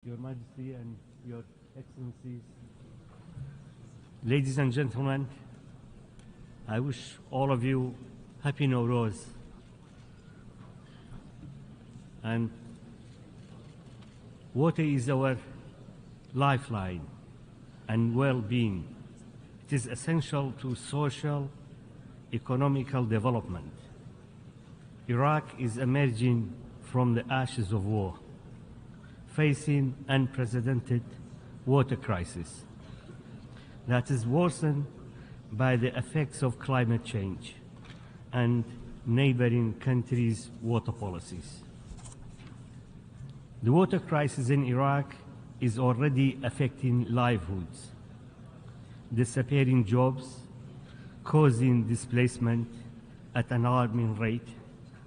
Your Majesty and Your Excellencies, ladies and gentlemen, I wish all of you happy nەورۆز. And water is our lifeline and well-being. It is essential to social, economical development. Iraq is emerging from the ashes of war, facing unprecedented water crisis that is worsened by the effects of climate change and neighboring countries' water policies. The water crisis in Iraq is already affecting livelihoods, disappearing jobs, causing displacement at an alarming rate,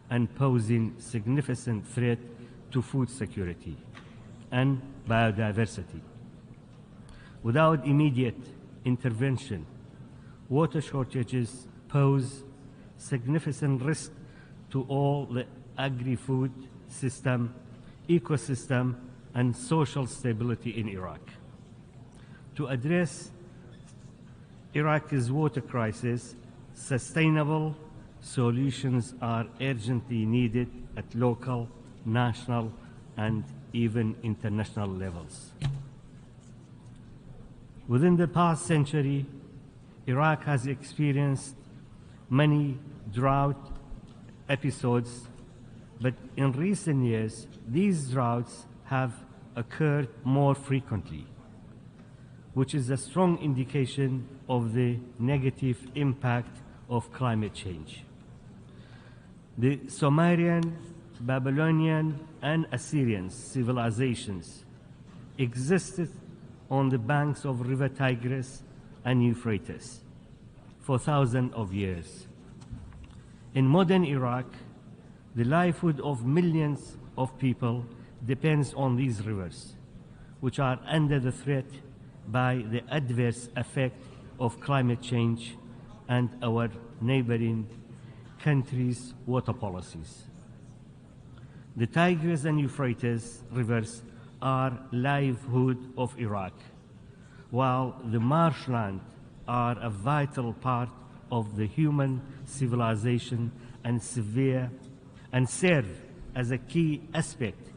and posing significant threat to food security and biodiversity. Without immediate intervention, water shortages pose significant risk to all the agri-food system, ecosystem, and social stability in Iraq. To address Iraq's water crisis, sustainable solutions are urgently needed at local, national, and even international levels. Within the past century, Iraq has experienced many drought episodes, but in recent years, these droughts have occurred more frequently, which is a strong indication of the negative impact of climate change. The Sumerian, Babylonian, and Assyrian civilizations existed on the banks of River Tigris and Euphrates for thousands of years. In modern Iraq, the livelihood of millions of people depends on these rivers, which are under the threat by the adverse effect of climate change and our neighboring countries' water policies. The Tigris and Euphrates rivers are livelihood of Iraq, while the marshland are a vital part of the human civilization and serve as a key aspect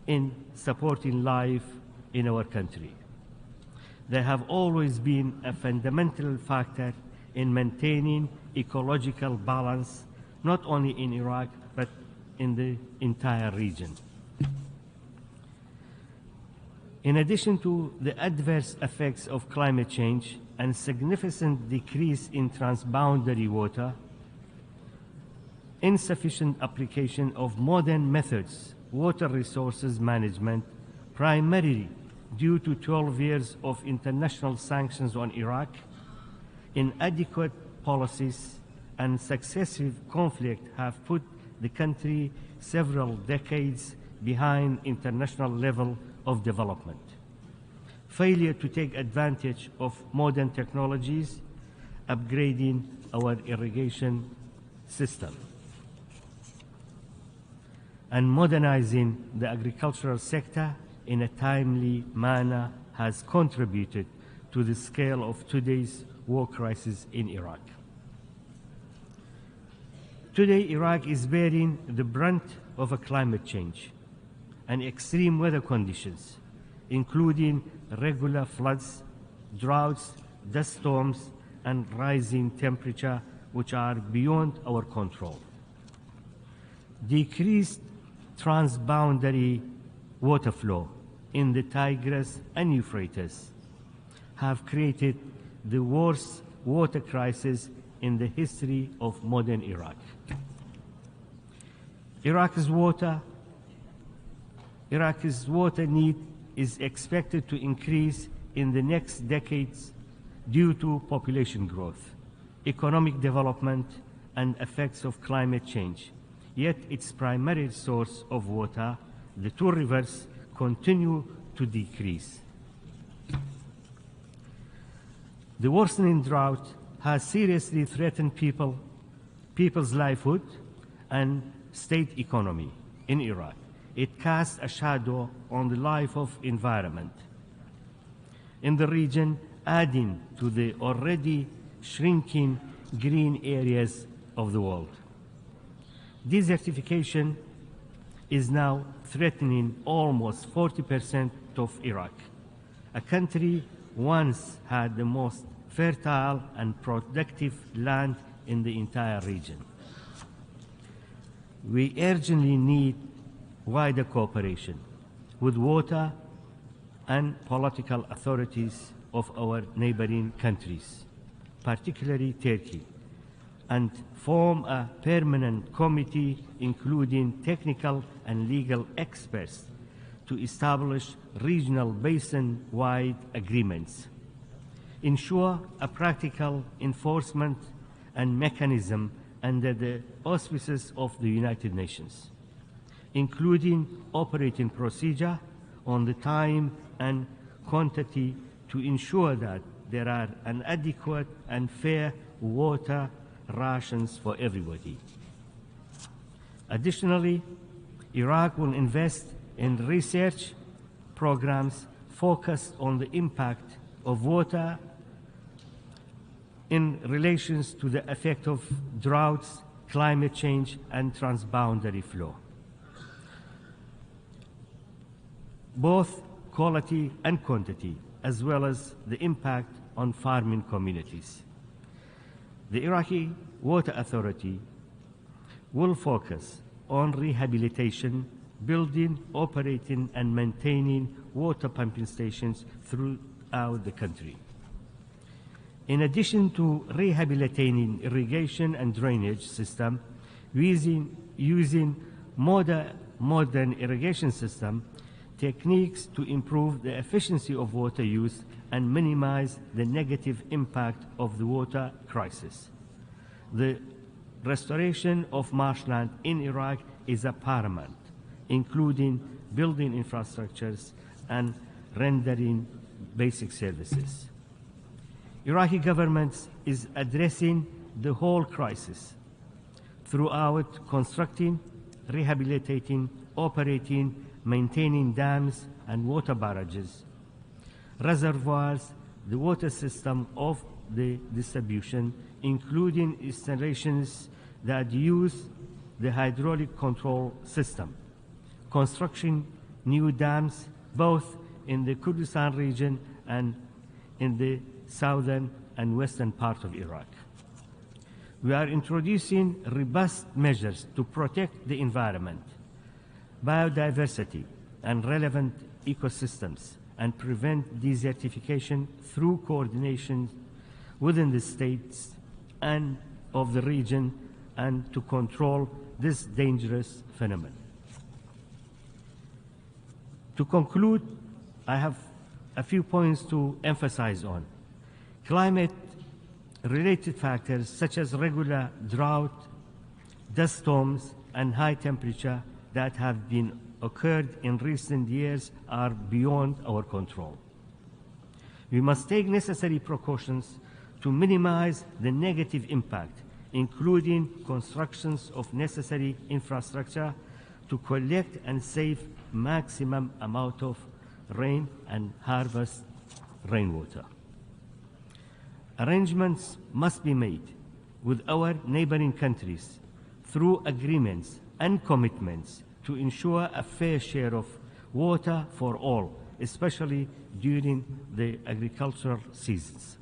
in supporting life in our country. They have always been a fundamental factor in maintaining ecological balance, not only in Iraq, but in the entire region. In addition to the adverse effects of climate change and significant decrease in transboundary water, insufficient application of modern methods, water resources management, primarily due to 12 years of international sanctions on Iraq, inadequate policies and successive conflict have put the country several decades behind international level of development. Failure to take advantage of modern technologies, upgrading our irrigation system, and modernizing the agricultural sector in a timely manner has contributed to the scale of today's war crisis in Iraq. Today, Iraq is bearing the brunt of a climate change and extreme weather conditions, including regular floods, droughts, dust storms, and rising temperature, which are beyond our control. Decreased transboundary water flow in the Tigris and Euphrates have created the worst water crisis in the history of modern Iraq. Iraq's water need is expected to increase in the next decades due to population growth, economic development, and effects of climate change. Yet its primary source of water, the two rivers, continue to decrease. The worsening drought has seriously threatened people's livelihood and state economy in Iraq, it casts a shadow on the life of environment in the region, adding to the already shrinking green areas of the world. Desertification is now threatening almost 40% of Iraq, a country once had the most fertile and productive land in the entire region. We urgently need wider cooperation with water and political authorities of our neighboring countries, particularly Turkey, and form a permanent committee including technical and legal experts to establish regional basin-wide agreements, ensure a practical enforcement and mechanism under the auspices of the United Nations, including operating procedure on the time and quantity to ensure that there are an adequate and fair water rations for everybody. Additionally, Iraq will invest in research programs focused on the impact of water in relation to the effect of droughts, climate change, and transboundary flow, both quality and quantity, as well as the impact on farming communities. The Iraqi Water Authority will focus on rehabilitation, building, operating, and maintaining water pumping stations throughout the country. In addition to rehabilitating irrigation and drainage system, using modern irrigation system techniques to improve the efficiency of water use and minimize the negative impact of the water crisis. The restoration of marshland in Iraq is a paramount, including building infrastructures and rendering basic services. Iraqi government is addressing the whole crisis throughout constructing, rehabilitating, operating, maintaining dams and water barrages, reservoirs, the water system of the distribution, including installations that use the hydraulic control system, construction new dams both in the Kurdistan region and in the southern and western part of Iraq. We are introducing robust measures to protect the environment, biodiversity, and relevant ecosystems, and prevent desertification through coordination within the states and of the region, and to control this dangerous phenomenon. To conclude, I have a few points to emphasize on. Climate-related factors such as regular drought, dust storms, and high temperature that have been occurred in recent years are beyond our control. We must take necessary precautions to minimize the negative impact, including constructions of necessary infrastructure to collect and save maximum amount of rain and harvest rainwater. Arrangements must be made with our neighboring countries through agreements and commitments to ensure a fair share of water for all, especially during the agricultural seasons.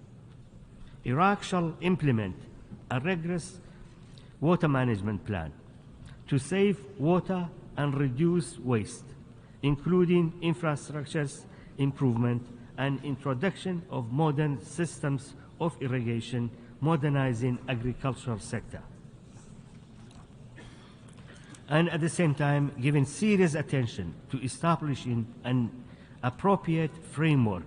Iraq shall implement a rigorous water management plan to save water and reduce waste, including infrastructures improvement and introduction of modern systems of irrigation, modernizing agricultural sector. And at the same time, giving serious attention to establishing an appropriate framework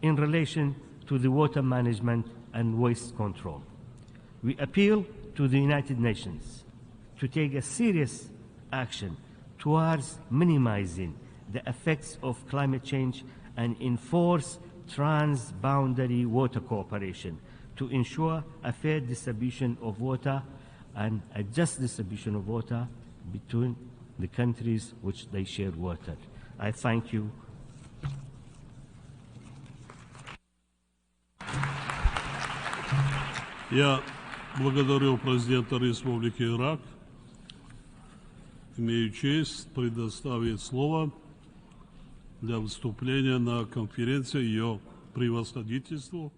in relation to the water management and waste control. We appeal to the United Nations to take a serious action towards minimizing the effects of climate change and enforce transboundary water cooperation to ensure a fair distribution of water and a just distribution of water between the countries which they share water. I thank you. Я благодарю президента Республики Ирак. Имею честь предоставить слово для выступления на конференции ее превосходительству